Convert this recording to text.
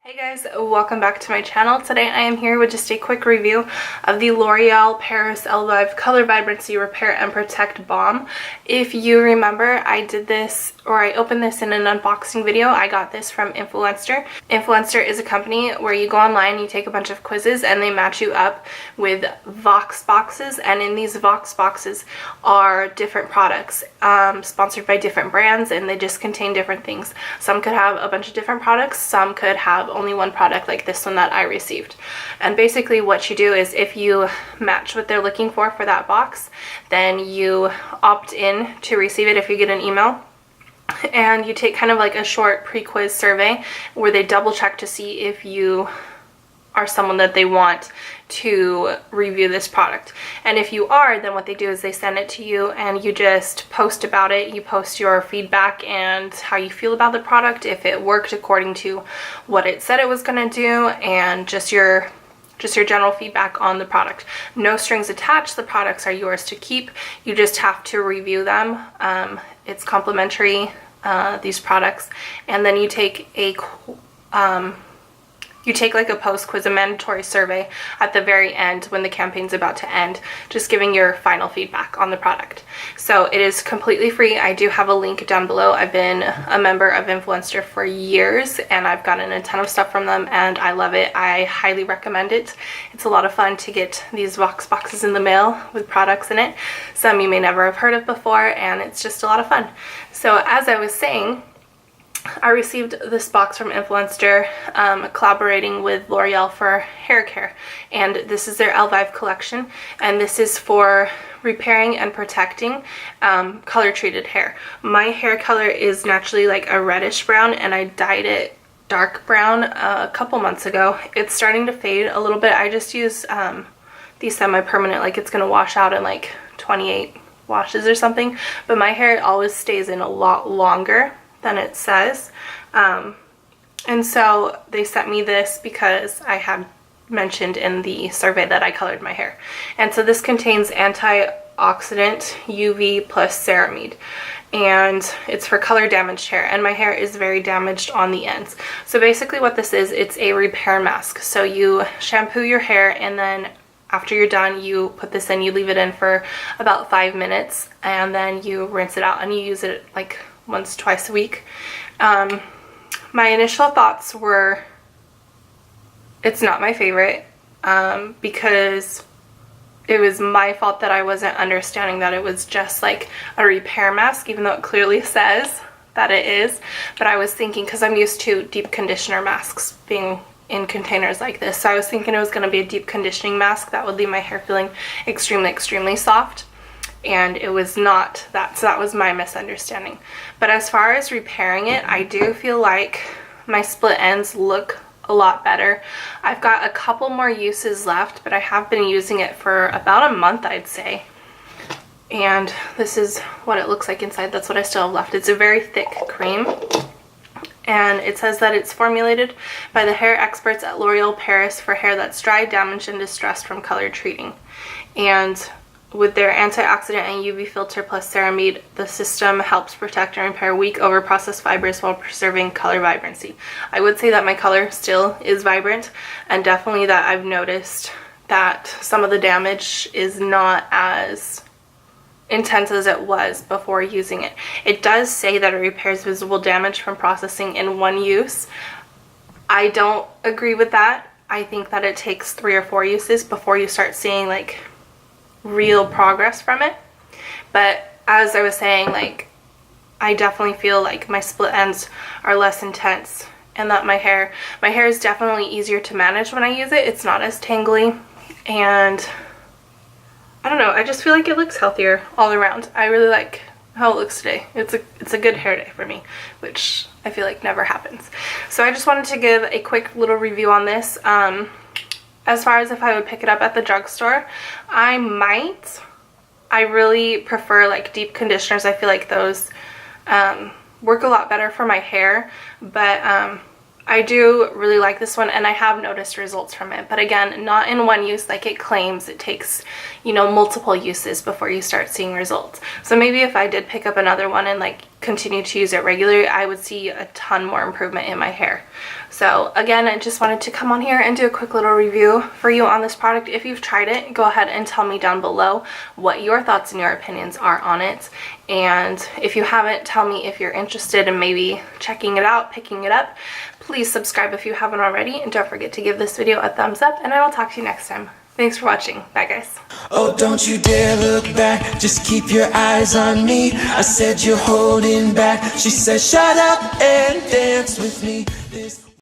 Hey guys, welcome back to my channel. Today I am here with just a quick review of the L'Oreal Paris Elvive Color Vibrancy Repair and Protect Balm. If you remember, I did this, or I opened this in an unboxing video. I got this from Influenster. Influenster is a company where you go online, you take a bunch of quizzes, and they match you up with Vox boxes, and in these Vox boxes are different products sponsored by different brands, and they just contain different things. Some could have a bunch of different products, some could have only one product like this one that I received. And basically what you do is if you match what they're looking for that box, then you opt in to receive it if you get an email. And you take kind of like a short pre-quiz survey where they double check to see if you are someone that they want to review this product. And if you are, then what they do is they send it to you and you just post about it. You post your feedback and how you feel about the product, if it worked according to what it said it was going to do, and just your general feedback on the product. No strings attached. The products are yours to keep. You just have to review them. It's complimentary, these products. And then you take like a post-quiz, a mandatory survey at the very end when the campaign's about to end, just giving your final feedback on the product. So it is completely free. I do have a link down below. I've been a member of Influenster for years and I've gotten a ton of stuff from them and I love it. I highly recommend it. It's a lot of fun to get these Vox boxes in the mail with products in it. Some you may never have heard of before, and it's just a lot of fun. So as I was saying, I received this box from Influenster, collaborating with L'Oreal for hair care, and this is their Elvive collection, and this is for repairing and protecting color treated hair. My hair color is naturally like a reddish brown, and I dyed it dark brown a couple months ago. It's starting to fade a little bit. I just use these semi-permanent, like it's gonna wash out in like 28 washes or something, but my hair always stays in a lot longer than it says. And so they sent me this because I had mentioned in the survey that I colored my hair. And so this contains antioxidant UV plus ceramide, and it's for color damaged hair, and my hair is very damaged on the ends. So basically what this is, it's a repair mask. So you shampoo your hair, and then after you're done, you put this in, you leave it in for about 5 minutes, and then you rinse it out, and you use it like once, twice a week. My initial thoughts were, it's not my favorite, because it was my fault that I wasn't understanding that it was just like a repair mask, even though it clearly says that it is. But I was thinking, because I'm used to deep conditioner masks being in containers like this, so I was thinking it was going to be a deep conditioning mask that would leave my hair feeling extremely soft. And it was not that, so that was my misunderstanding. But as far as repairing it, I do feel like my split ends look a lot better. I've got a couple more uses left, but I have been using it for about a month, I'd say. And this is what it looks like inside. That's what I still have left. It's a very thick cream. And it says that it's formulated by the hair experts at L'Oreal Paris for hair that's dry, damaged, and distressed from color treating. And with their antioxidant and UV filter plus ceramide, the system helps protect and repair weak overprocessed fibers while preserving color vibrancy. I would say that my color still is vibrant, and definitely that I've noticed that some of the damage is not as intense as it was before using it. It does say that it repairs visible damage from processing in one use. I don't agree with that. I think that it takes 3 or 4 uses before you start seeing like real progress from it. But as I was saying, like, I definitely feel like my split ends are less intense, and that my hair is definitely easier to manage when I use it. It's not as tangly, and I don't know, I just feel like it looks healthier all around. I really like how it looks today. It's a good hair day for me, which I feel like never happens. So I just wanted to give a quick little review on this. As far as if I would pick it up at the drugstore, I might. I really prefer like deep conditioners. I feel like those work a lot better for my hair, but I do really like this one, and I have noticed results from it, but again, not in one use like it claims. It takes, you know, multiple uses before you start seeing results. So maybe if I did pick up another one and like continue to use it regularly, I would see a ton more improvement in my hair. So again, I just wanted to come on here and do a quick little review for you on this product. If you've tried it, go ahead and tell me down below what your thoughts and your opinions are on it. And if you haven't, tell me if you're interested in maybe checking it out, picking it up. Please subscribe if you haven't already, and don't forget to give this video a thumbs up, and I will talk to you next time. Thanks for watching. Bye, guys. Oh, don't you dare look back, just keep your eyes on me. I said you're holding back. She said shut up and dance with me.